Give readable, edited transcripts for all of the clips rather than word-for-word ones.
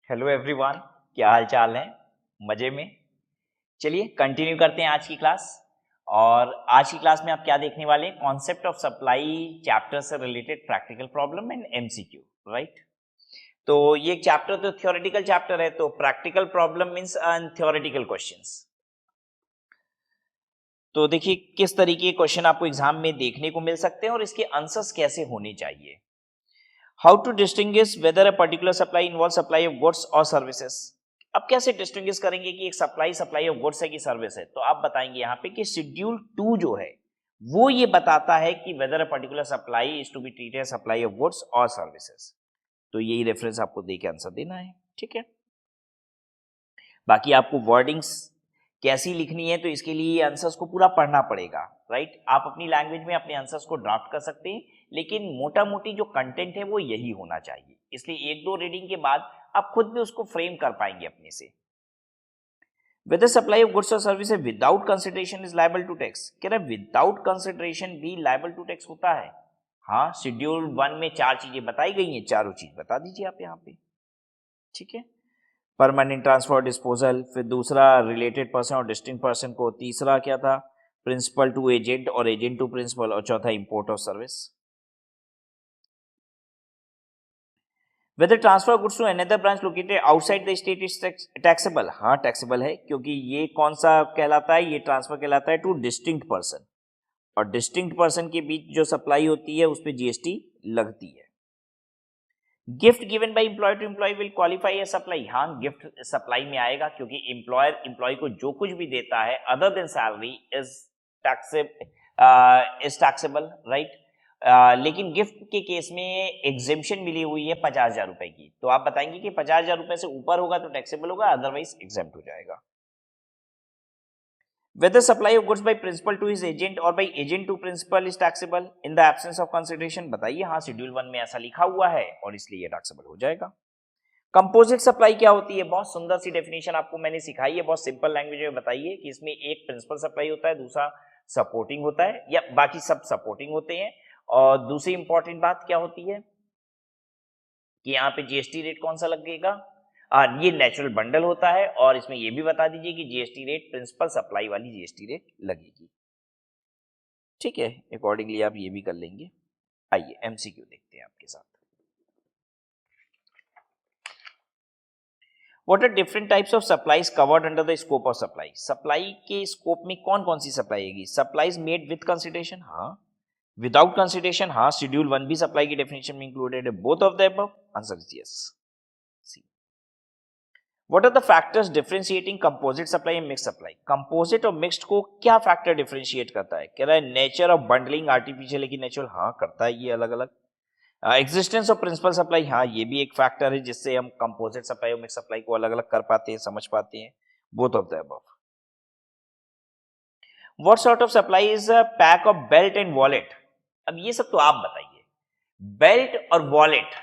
Hello everyone, क्या हाल चाल है? मजे में? चलिए कंटिन्यू करते हैं आज की क्लास। और आज की क्लास में आप क्या देखने वाले हैं? कॉन्सेप्ट ऑफ सप्लाई चैप्टर से related practical problem and MCQ, right? तो ये एक चैप्टर तो थ्योरेटिकल चैप्टर है, तो practical problem means theoretical questions. तो देखिए किस तरीके के क्वेश्चन आपको एग्जाम में देखने को मिल सकते हैं और इसके आंसर्स कैसे होने चाहिए। How to distinguish whether a particular supply involve supply of goods और सर्विसेज। अब कैसे डिस्टिंग्विश करेंगे कि एक सप्लाई ऑफ गुड्स है कि सर्विस है? तो आप बताएंगे यहाँ पे कि शेड्यूल 2 जो है वो ये बताता है कि whether a particular supply is to be treated supply of goods और सर्विसेज। तो यही रेफरेंस आपको दे के आंसर देना है, ठीक है। बाकी आपको वर्डिंग्स कैसी लिखनी है तो इसके लिए आंसर्स को पूरा पढ़ना पड़ेगा, राइट? आप अपनी लैंग्वेज में अपने आंसर्स को ड्राफ्ट कर सकते हैं, लेकिन मोटा मोटी जो कंटेंट है वो यही होना चाहिए। इसलिए एक दो रीडिंग के बाद आप खुद भी उसको फ्रेम कर पाएंगे अपने से। Whether supply of goods or services without consideration is liable to tax। कह रहा है विदाउट कंसिडरेशन भी liable to tax होता है। हाँ, शेड्यूल 1 में 4 चीजें बताई गई हैं, चारों चीज बता दीजिए आप यहाँ पे, ठीक है। परमानेंट ट्रांसफर डिस्पोजल, फिर दूसरा रिलेटेड पर्सन और डिस्टिंक्ट पर्सन को, तीसरा क्या था प्रिंसिपल टू एजेंट और एजेंट टू प्रिंसिपल, और चौथा import of service. Whether transfer goods to another branch located outside the state is taxable. हाँ टैक्सेबल है, क्योंकि ये कौन सा कहलाता है? ये ट्रांसफर कहलाता है टू डिस्टिंक्ट पर्सन, और डिस्टिंक्ट पर्सन के बीच जो सप्लाई होती है उस पर जीएसटी लगती है। Gift given by employer to employee will qualify as supply. हाँ, गिफ्ट सप्लाई में आएगा, क्योंकि एम्प्लॉयर एम्प्लॉय को जो कुछ भी देता है other than salary is taxable, right? लेकिन गिफ्ट के केस में एग्जेम्पशन मिली हुई है 50,000 रुपए की, तो आप बताएंगे कि 50,000 रुपए से ऊपर होगा तो टैक्सेबल होगा, अदरवाइज एग्जेम्प्ट हो जाएगा। Whether supply of goods by principal to his agent or by agent to principal is taxable in the absence of consideration। बताइए। हाँ, शेड्यूल 1 में ऐसा लिखा हुआ है और इसलिए ये टैक्सेबल हो जाएगा। कंपोजिट सप्लाई क्या होती है? बहुत सुंदर सी डेफिनेशन आपको मैंने सिखाई है, बहुत सिंपल लैंग्वेज में बताइए कि इसमें एक प्रिंसिपल सप्लाई होता है, दूसरा सपोर्टिंग होता है, या बाकी सब सपोर्टिंग होते हैं। और दूसरी इंपॉर्टेंट बात क्या होती है कि यहाँ पे जीएसटी रेट कौन सा लगेगा? ये नेचुरल बंडल होता है, और इसमें ये भी बता दीजिए कि जीएसटी रेट प्रिंसिपल सप्लाई वाली जीएसटी रेट लगेगी, ठीक है। अकॉर्डिंगली आप ये भी कर लेंगे। आइए एमसीक्यू देखते हैं आपके साथ। What are different types of supplies covered under the scope of supply? Supply के स्कोप में कौन कौन सी सप्लाई आएगी? सप्लाईज मेड विद कंसिडरेशन, हाँ। विदाउट कंसिडरेशन, हाँ। शेड्यूल 1 भी सप्लाई की डेफिनेशन में इंक्लूडेड है। Both of the above, answer is yes. What are the factors differentiating composite supply and mixed supply? Composite और mixed को क्या फैक्टर डिफरेंशिएट करता है? कह रहा है नेचर ऑफ बंडलिंग, आर्टिफिशियल है कि नेचुरल? हाँ करता है ये अलग अलग। एग्जिस्टेंस ऑफ प्रिंसिपल सप्लाई, हाँ ये भी एक फैक्टर है जिससे हम कंपोजिट सप्लाई और मिक्स सप्लाई को अलग अलग कर पाते हैं, समझ पाते हैं। Both of the above. What sort of supply is a pack of belt and wallet? अब ये सब तो आप बताइए। बेल्ट और वॉलेट,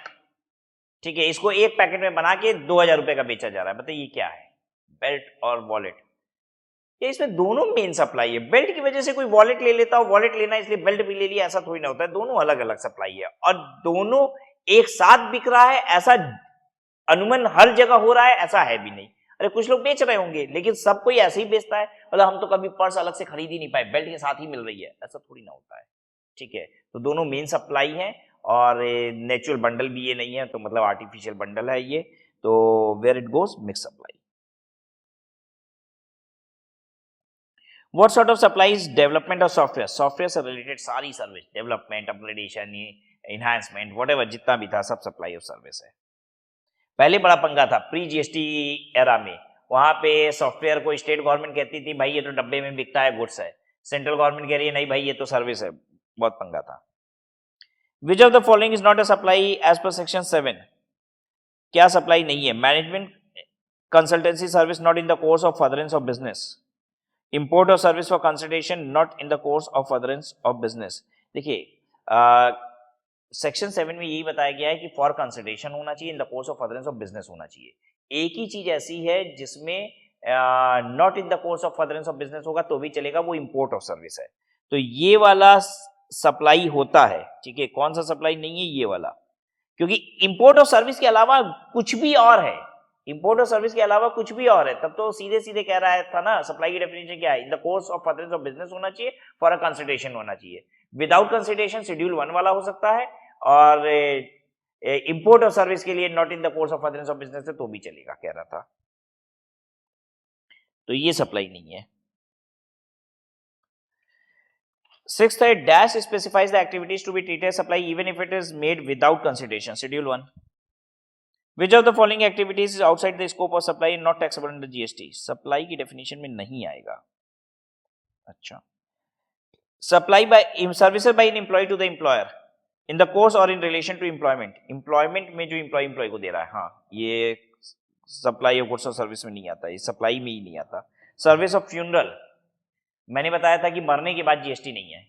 ठीक है, इसको एक पैकेट में बना के 2,000 रुपए का बेचा जा रहा है, बताइए क्या है? बेल्ट और वॉलेट। ये इसमें दोनों मेन सप्लाई है। बेल्ट की वजह से कोई वॉलेट ले लेता हो, वॉलेट लेना इसलिए बेल्ट भी ले लिया, ऐसा थोड़ी ना होता है। दोनों अलग अलग सप्लाई है और दोनों एक साथ बिक रहा है ऐसा अनुमान हर जगह हो रहा है ऐसा है भी नहीं। अरे कुछ लोग बेच रहे होंगे, लेकिन सब कोई ऐसे ही बेचता है, मतलब हम तो कभी पर्स अलग से खरीद ही नहीं पाए, बेल्ट के साथ ही मिल रही है, ऐसा थोड़ी ना होता है, ठीक है। तो दोनों मेन सप्लाई है, और नेचुरल बंडल भी ये नहीं है, तो मतलब आर्टिफिशियल बंडल है ये। तो where it goes, mix supply. What sort of supply is development of software? Software से रिलेटेड सारी service, development, upgradation, enhancement, whatever जितना भी था सब सप्लाई ऑफ सर्विस है। पहले बड़ा पंगा था प्री जीएसटी एरा में, वहां पे सॉफ्टवेयर को स्टेट गवर्नमेंट कहती थी भाई ये तो डब्बे में बिकता है, गुड्स है। सेंट्रल गवर्नमेंट कह रही है नहीं भाई ये तो सर्विस है, बहुत पंगा था। Which of the following is not a supply as per section 7? क्या सप्लाई नहीं है? Management consultancy service not in the course of furtherance of business. Import of service for consultation not in the course of furtherance of business. देखिए section 7 में यही बताया गया है कि फॉर कंसल्टेशन होना चाहिए, इन the course of furtherance of business होना चाहिए। एक ही चीज ऐसी है जिसमें not in the course of furtherance of business होगा तो भी चलेगा, वो इंपोर्ट ऑफ सर्विस है। तो ये वाला सप्लाई होता है, ठीक है। कौन सा सप्लाई नहीं है? ये वाला, क्योंकि इंपोर्ट ऑफ सर्विस के अलावा कुछ भी और है, इंपोर्ट और सर्विस के अलावा कुछ भी और है तब तो सीधे सीधे कह रहा है था ना, सप्लाई की डेफिनेशन क्या है, इन the course of furtherance of business होना चाहिए, फॉर अ कंसिडरेशन होना चाहिए। विदाउट कंसिडरेशन शेड्यूल 1 वाला हो सकता है, और इंपोर्ट और सर्विस के लिए not in the course of furtherance of business है तो भी चलेगा, कह रहा था। तो ये सप्लाई नहीं है। सिक्स्थ है, dash specifies the activities to be treated supply even if it is made without consideration, schedule 1। Which of the following activities is outside the scope of supply and not taxable under GST? Supply की definition में नहीं आएगा। अच्छा, supply by services by an employee to the employer in the course और in relation to employment, employment में जो employee को दे रहा है, हाँ ये सप्लाई ऑफ गुड्स और सर्विस में नहीं आता, ये सप्लाई में ही नहीं आता। सर्विस ऑफ फ्यूनरल, मैंने बताया था कि मरने के बाद जीएसटी नहीं है,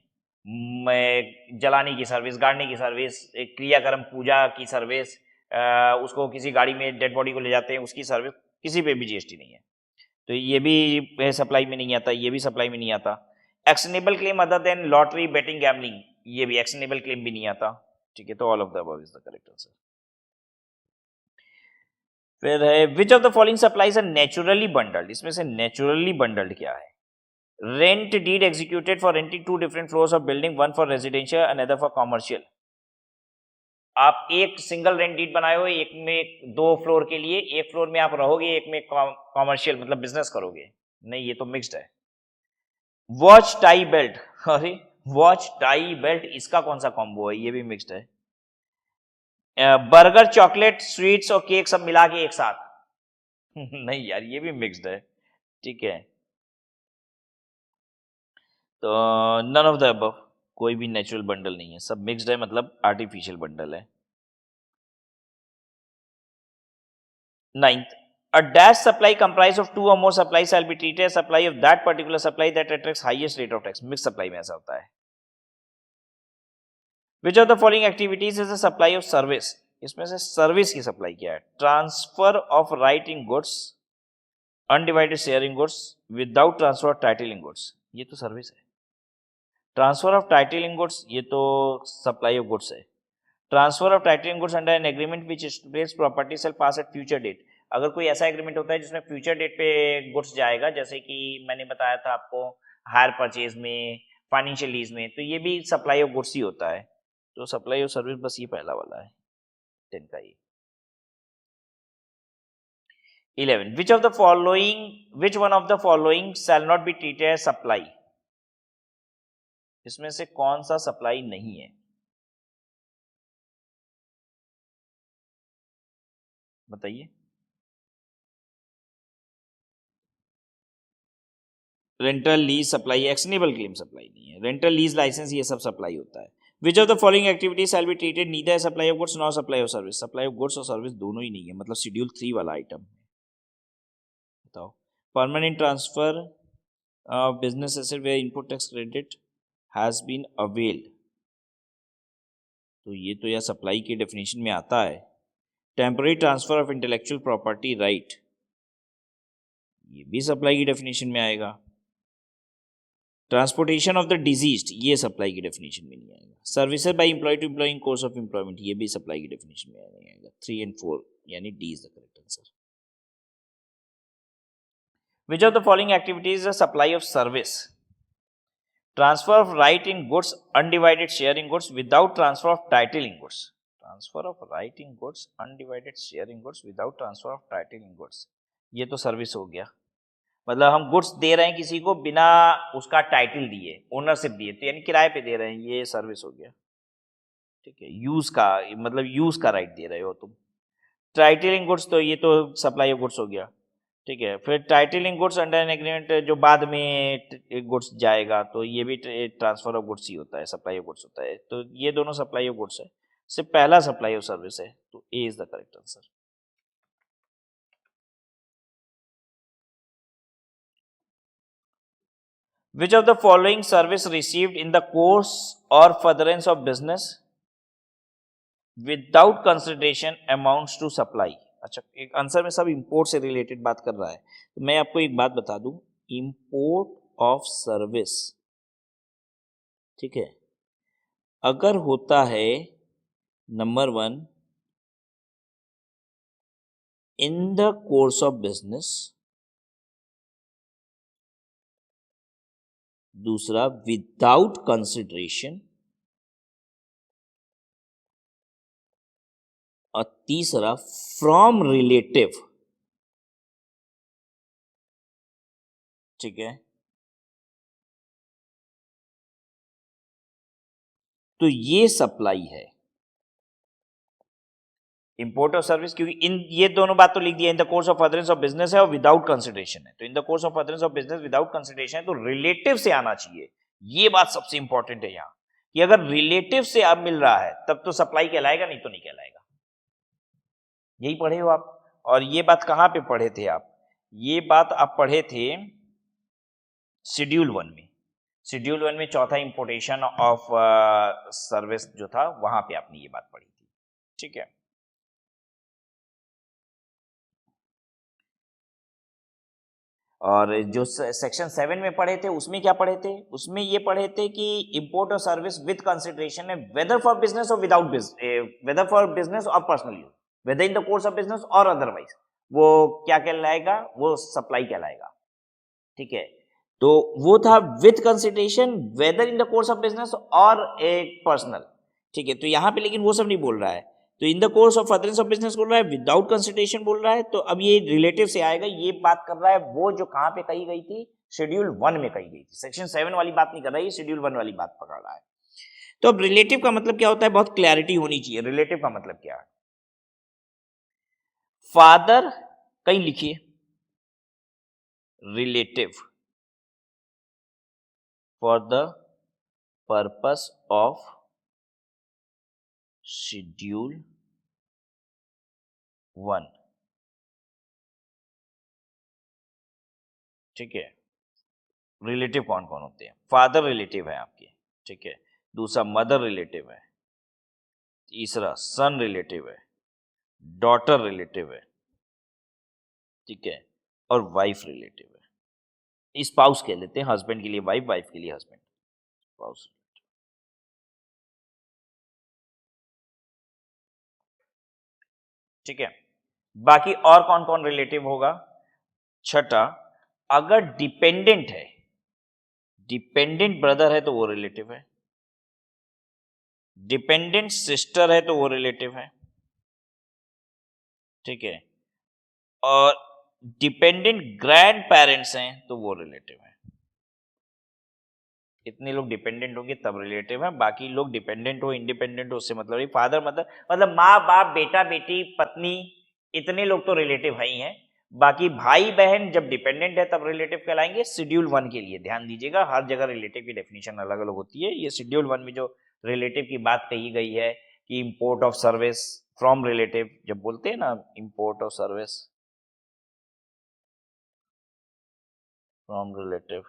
जलाने की सर्विस, गाड़ने की सर्विस, क्रियाक्रम पूजा की सर्विस, उसको किसी गाड़ी में डेड बॉडी को ले जाते हैं उसकी सर्विस, किसी पे भी जीएसटी नहीं है, तो ये भी सप्लाई में नहीं आता, ये भी सप्लाई में नहीं आता। Actionable claim other than lottery, betting, gambling, ये भी एक्शनेबल क्लेम भी नहीं आता, ठीक है, तो all of the above is the correct answer. फिर है which of the following supplies are naturally bundled, इसमें से नेचुरली बंडल्ड क्या है? Rent deed executed for renting 2 different floors of building, one for residential another for commercial. आप एक single rent deed बनाए हो, एक में 2 फ्लोर के लिए, एक फ्लोर में आप रहोगे, एक में कॉमर्शियल मतलब बिजनेस करोगे, नहीं ये तो मिक्स्ड है। वॉच टाई बेल्ट, अरे वॉच टाई बेल्ट इसका कौन सा कॉम्बो है, ये भी मिक्स्ड है। बर्गर, चॉकलेट, स्वीट्स और केक सब मिला के एक साथ नहीं यार ये भी मिक्स्ड है, ठीक है, तो नन ऑफ द अबव, कोई भी नेचुरल बंडल नहीं है, सब मिक्स्ड है, मतलब आर्टिफिशियल बंडल है। 9th, a dash supply comprised of 2 or more supplies shall be treated as supply of that particular supply that attracts highest rate of tax, mixed supply में ऐसा होता है। Which of the following activities is a supply of service, इसमें से service की supply क्या है? Transfer of right in goods, undivided share in goods, without transfer of title in goods, ये तो सर्विस है। Transfer of title in goods, ये तो सप्लाई ऑफ गुड्स है। Transfer of title in goods under an agreement which stipulates property shall pass at future date, अगर कोई ऐसा agreement होता है जिसमें फ्यूचर डेट पे गुड्स जाएगा, जैसे कि मैंने बताया था आपको हायर परचेज में, फाइनेंशियल लीज में, तो ये भी सप्लाई ऑफ गुड्स ही होता है। तो सप्लाई ऑफ सर्विस बस ये पहला वाला है 10 का ये। 11, which one of the following shall not be treated as supply, इसमें से कौन सा सप्लाई नहीं है? बताइए। Rental lease supply, actionable claim supply नहीं है, रेंटल लीज लाइसेंस ये सब सप्लाई होता है। Which of the following activities shall be treated neither supply of goods nor supply of service, supply of goods और सर्विस दोनों ही नहीं है, मतलब शेड्यूल 3 वाला आइटम। बताओ। Permanent transfer business asset where input tax credit has been availed, तो ये तो यार सप्लाई की डेफिनेशन में आता है। Temporary transfer of intellectual property right, ये भी सप्लाई की डेफिनेशन में आएगा। ट्रांसपोर्टेशन ऑफ द डिजीज्ड, ये सप्लाई की डेफिनेशन में नहीं आएगा। Services by employee to employer in course of employment, ये भी सप्लाई की डेफिनेशन में नहीं आएगा। 3 and 4 यानी D is the correct answer. Which of the following activities is a supply of service? Transfer of right in goods, undivided share in goods, without transfer of title in goods. Transfer of right in goods, undivided share in goods, without transfer of title in goods, ये तो service हो गया, मतलब हम goods दे रहे हैं किसी को बिना उसका टाइटल दिए, ओनरशिप दिए, तो यानी किराए पे दे रहे हैं, ये सर्विस हो गया, ठीक है, यूज का मतलब यूज का राइट दे रहे हो तुम। टाइटलिंग गुड्स, तो ये तो सप्लाई ऑफ गुड्स हो गया, ठीक है। फिर titling goods under an agreement, जो बाद में गुड्स जाएगा, तो ये भी ट्रांसफर ऑफ गुड्स ही होता है, सप्लाई ऑफ गुड्स होता है, तो ये दोनों सप्लाई ऑफ गुड्स है, सिर्फ पहला सप्लाई ऑफ सर्विस है, तो A is the correct answer. Which of the following service received in the course or furtherance of business without consideration amounts to supply? अच्छा, एक आंसर में सब इंपोर्ट से रिलेटेड बात कर रहा है, तो मैं आपको एक बात बता दूं, इंपोर्ट ऑफ सर्विस, ठीक है, अगर होता है number 1 in the course of business, दूसरा विदाउट कंसिडरेशन, और तीसरा फ्रॉम रिलेटिव। ठीक है, तो ये सप्लाई है, इंपोर्ट और सर्विस, क्योंकि इन ये दोनों बात तो लिख दिया, इन the course of furtherance of business है और विदाउट कंसिडरेशन है। तो इन the course of furtherance of business without consideration है, तो रिलेटिव से आना चाहिए। ये बात सबसे इंपॉर्टेंट है यहाँ, कि अगर रिलेटिव से अब मिल रहा है तब तो सप्लाई कहलाएगा, नहीं तो नहीं कहलाएगा। यही पढ़े हो आप, और ये बात कहां पे पढ़े थे आप? ये बात आप पढ़े थे शेड्यूल 1 में। शेड्यूल 1 में चौथा इंपोर्टेशन ऑफ सर्विस जो था, वहां पे आपने ये बात पढ़ी थी। ठीक है, और जो सेक्शन 7 में पढ़े थे उसमें क्या पढ़े थे? उसमें ये पढ़े थे कि इंपोर्ट और सर्विस विद कंसिडरेशन है, वेदर फॉर बिजनेस और विदाउट वेदर फॉर बिजनेस और personal use, whether in the course of business और अदरवाइज, वो क्या कहलाएगा? वो सप्लाई कहलाएगा। ठीक है, तो वो था with consideration, whether in the course of business और एक पर्सनल। ठीक है, तो यहां पे लेकिन वो सब नहीं बोल रहा है, तो इन the course of furtherance of business बोल रहा है, विदाउट कंसिडरेशन बोल रहा है। तो अब ये रिलेटिव से आएगा, ये बात कर रहा है वो जो कहां पे कही गई थी, शेड्यूल 1 में कही गई थी। सेक्शन 7 वाली बात नहीं कर रहा है, शेड्यूल 1 वाली बात पकड़ रहा है। तो अब रिलेटिव का मतलब क्या होता है, बहुत क्लैरिटी होनी चाहिए। रिलेटिव का मतलब क्या है? फादर, कहीं लिखिए relative for the purpose of schedule 1। ठीक है, रिलेटिव कौन कौन होते हैं? फादर रिलेटिव है आपके, ठीक है, दूसरा मदर रिलेटिव है, तीसरा सन रिलेटिव है, डॉटर रिलेटिव है, ठीक है, और वाइफ रिलेटिव है। स्पाउस कह लेते हैं, हस्बैंड के लिए वाइफ, वाइफ के लिए हस्बैंड, स्पाउस। ठीक है, बाकी और कौन कौन रिलेटिव होगा? छठा, अगर डिपेंडेंट है, डिपेंडेंट ब्रदर है तो वो रिलेटिव है, डिपेंडेंट सिस्टर है तो वो रिलेटिव है। ठीक है, और डिपेंडेंट ग्रैंड पेरेंट्स हैं तो वो रिलेटिव है। इतने लोग डिपेंडेंट होंगे तब रिलेटिव है, बाकी लोग डिपेंडेंट हो इंडिपेंडेंट हो उससे मतलब नहीं। फादर मदर मतलब माँ बाप बेटा बेटी पत्नी, इतने लोग तो रिलेटिव है ही हैं। बाकी भाई बहन जब डिपेंडेंट है तब रिलेटिव कहलाएंगे। शेड्यूल 1 के लिए ध्यान दीजिएगा, हर जगह रिलेटिव की डेफिनेशन अलग अलग होती है। ये शेड्यूल 1 में जो रिलेटिव की बात कही गई है कि import of service from relative, जब बोलते हैं ना import of service from relative,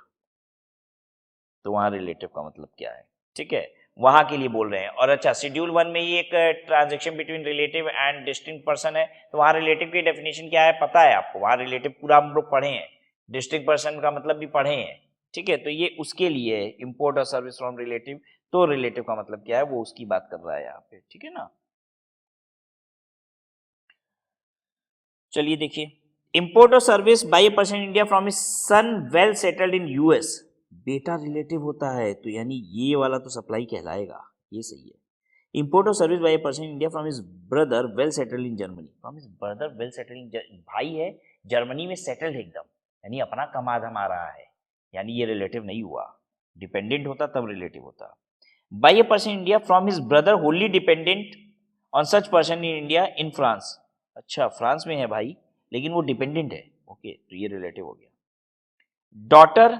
तो वहां रिलेटिव का मतलब क्या है? ठीक है, वहां के लिए बोल रहे हैं। और अच्छा, शेड्यूल 1 में ये एक transaction between relative and distinct person है, तो वहां रिलेटिव की डेफिनेशन क्या है पता है आपको? वहां रिलेटिव पूरा हम लोग पढ़े हैं, डिस्टिंक्ट पर्सन का मतलब भी पढ़े हैं। ठीक है, तो ये उसके लिए इंपोर्ट और सर्विस फ्रॉम रिलेटिव, तो रिलेटिव का मतलब क्या है वो उसकी बात कर रहा है यहाँ पे। ठीक है ना, चलिए देखिए, इंपोर्ट और service by a person in India from his son well settled in US, बेटा रिलेटिव होता है तो यानी ये वाला तो सप्लाई कहलाएगा, ये सही है। इंपोर्ट और service by a person in India from his brother well settled in Germany, from his brother well settled in, भाई है जर्मनी में सेटल्ड एकदम, यानी अपना कमा धमा रहा है, यानी ये रिलेटिव नहीं हुआ। डिपेंडेंट होता तब रिलेटिव होता। By a person in India from his brother wholly dependent on such person in India in France, अच्छा फ्रांस में है भाई लेकिन वो डिपेंडेंट है, ओके, तो ये रिलेटिव हो गया। डॉटर,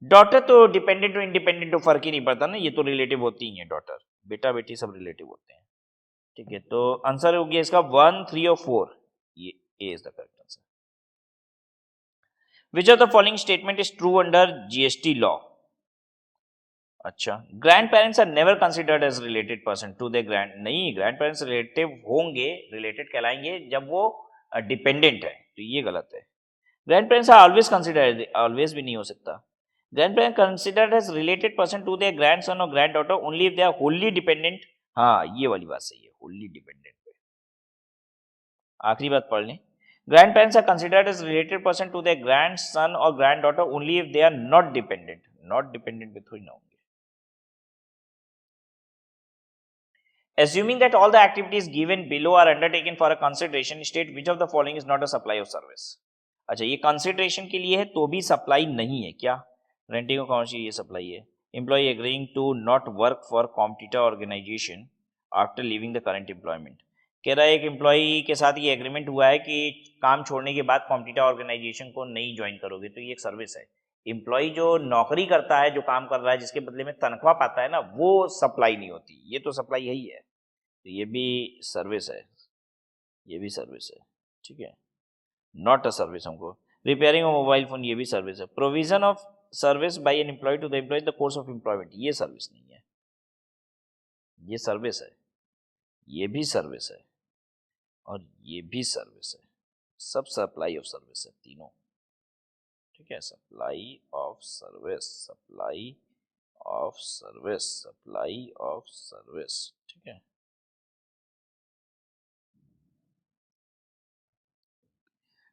डॉटर तो डिपेंडेंट और इंडिपेंडेंट तो फर्क ही नहीं पड़ता ना, ये तो रिलेटिव होती ही है। डॉटर बेटा बेटी सब रिलेटिव होते हैं। ठीक है, तो आंसर हो गया इसका 1, 3 और 4, ये A is the correct answer. Which of the following statement is true under GST law? अच्छा, grand parents are never considered as related person to the grand, नहीं, ग्रैंड पेरेंट्स रिलेटिव होंगे, रिलेटेड कहलाएंगे जब वो डिपेंडेंट है, तो ये गलत है। Grand parents are always considered, always भी नहीं हो सकता। Grand parents considered as related person to their grand son और grand daughter only if they are wholly dependent, हाँ ये वाली बात सही है, होली डिपेंडेंट पे। आखिरी बात पढ़ लें, Grandparents are considered as related person to their grandson or granddaughter only if they are not dependent. Not dependent with हुई ना होंगे. Assuming that all the activities given below are undertaken for a consideration, state which of the following is not a supply of service. अच्छा, ये consideration के लिए है तो भी सप्लाई नहीं है क्या? रेंटिंग कौन सी ये सप्लाई है? Employee agreeing to not work for competitor organisation after leaving the current employment. कह रहा है एक एम्प्लॉय के साथ ये एग्रीमेंट हुआ है कि काम छोड़ने के बाद कॉम्पिटिटर ऑर्गेनाइजेशन को नहीं ज्वाइन करोगे, तो ये एक सर्विस है. एम्प्लॉय जो नौकरी करता है, जो काम कर रहा है, जिसके बदले में तनख्वाह पाता है ना, वो सप्लाई नहीं होती. ये तो सप्लाई यही है. तो ये भी सर्विस है, ये भी सर्विस है. ठीक है, नॉट अ सर्विस. हमको रिपेयरिंग ऑफ मोबाइल फोन, ये भी सर्विस है. Provision of service by an employee to the employer the course of employment, ये सर्विस नहीं है, ये सर्विस है. ये भी सर्विस है और ये भी सर्विस है. सब सप्लाई ऑफ सर्विस है तीनों. ठीक है, supply of service, supply of service, supply of service. ठीक है.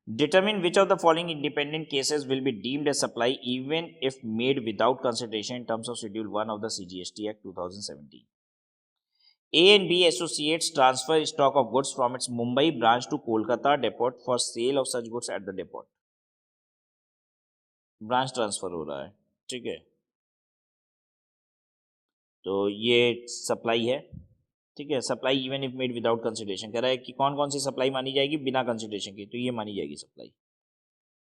Determine which of the following independent cases will be deemed as supply even if made without consideration in terms of Schedule 1 of the CGST Act 2017. A and B associates transfer stock of goods from its Mumbai branch to Kolkata depot for sale of such goods at the depot. Branch transfer हो रहा है. ठीक है, तो ये supply है. ठीक है, supply even if made without consideration. कह रहा है कि कौन कौन सी सप्लाई मानी जाएगी बिना कंसिडरेशन की, तो ये मानी जाएगी सप्लाई.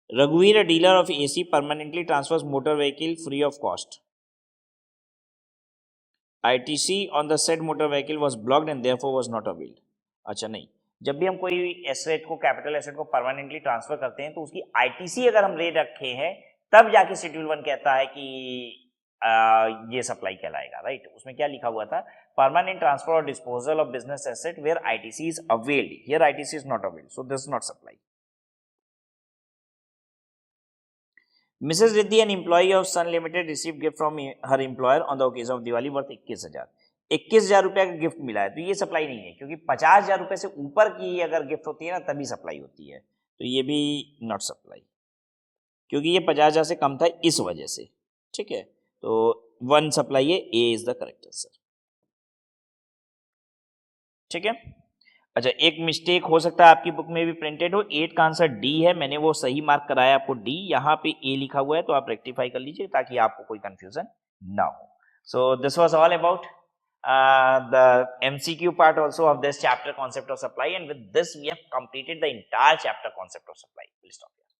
रघुवीर, a dealer of AC, permanently transfers motor vehicle free of cost. ITC on the said motor vehicle was blocked and therefore was not availed. अच्छा नहीं, जब भी हम कोई एसेट को, कैपिटल एसेट को परमानेंटली ट्रांसफर करते हैं तो उसकी आईटीसी अगर हम ले रखे हैं तब जाके शेड्यूल 1 कहता है कि ये सप्लाई कहलाएगा. राइट, उसमें क्या लिखा हुआ था? परमानेंट ट्रांसफर और disposal of business asset where ITC is availed. Here ITC is not availed, so this is not supply. Mrs. Riddhi, an employee of Sun Limited, received gift from her employer on the occasion of Diwali worth 21,000. 21,000 रुपया का gift मिला है, तो ये supply नहीं है, क्योंकि 50,000 रुपए से ऊपर की अगर गिफ्ट होती है ना तभी सप्लाई होती है. तो ये भी नॉट सप्लाई, क्योंकि ये 50,000 से कम था इस वजह से. ठीक है, तो 1 सप्लाई है. ए इज द करेक्ट आंसर. ठीक है. अच्छा, एक मिस्टेक हो सकता है आपकी बुक में भी प्रिंटेड हो. 8 का आंसर डी है, मैंने वो सही मार्क कराया आपको डी. यहाँ पे ए लिखा हुआ है, तो आप रेक्टिफाई कर लीजिए ताकि आपको कोई कंफ्यूजन ना हो. So this was all about the MCQ part also of this chapter, concept of supply, and with this we have completed the entire chapter, concept of supply. We'll stop here.